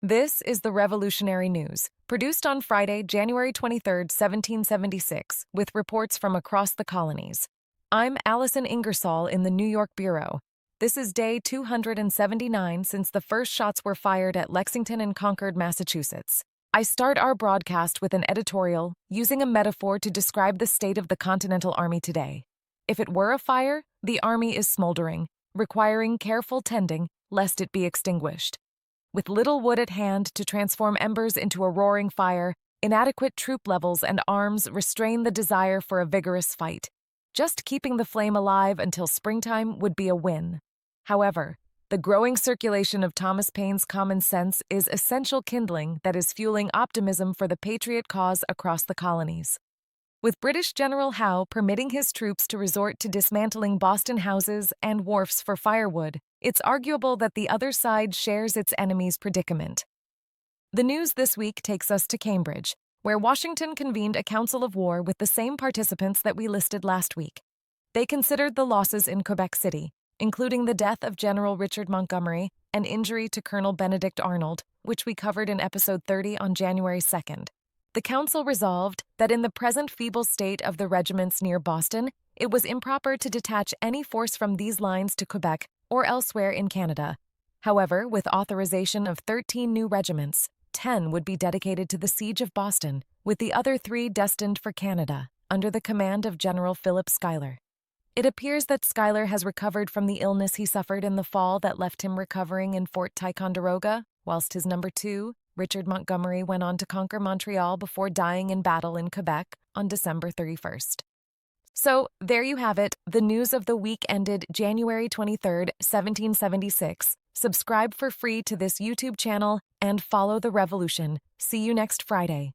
This is the Revolutionary News, produced on Friday, January 23, 1776, with reports from across the colonies. I'm Allison Ingersoll in the New York Bureau. This is day 279 since the first shots were fired at Lexington and Concord, Massachusetts. I start our broadcast with an editorial using a metaphor to describe the state of the Continental Army today. If it were a fire, the Army is smoldering, requiring careful tending lest it be extinguished. With little wood at hand to transform embers into a roaring fire, inadequate troop levels and arms restrain the desire for a vigorous fight. Just keeping the flame alive until springtime would be a win. However, the growing circulation of Thomas Paine's common sense is essential kindling that is fueling optimism for the patriot cause across the colonies. With British General Howe permitting his troops to resort to dismantling Boston houses and wharfs for firewood, it's arguable that the other side shares its enemy's predicament. The news this week takes us to Cambridge, where Washington convened a council of war with the same participants that we listed last week. They considered the losses in Quebec City, including the death of General Richard Montgomery and injury to Colonel Benedict Arnold, which we covered in episode 30 on January 2nd. The council resolved that in the present feeble state of the regiments near Boston, it was improper to detach any force from these lines to Quebec or elsewhere in Canada. However, with authorization of 13 new regiments, 10 would be dedicated to the siege of Boston, with the other 3 destined for Canada, under the command of General Philip Schuyler. It appears that Schuyler has recovered from the illness he suffered in the fall that left him recovering in Fort Ticonderoga, whilst his number 2, Richard Montgomery, went on to conquer Montreal before dying in battle in Quebec on December 31st. So, there you have it, the news of the week ended January 23, 1776. Subscribe for free to this YouTube channel and follow the revolution. See you next Friday.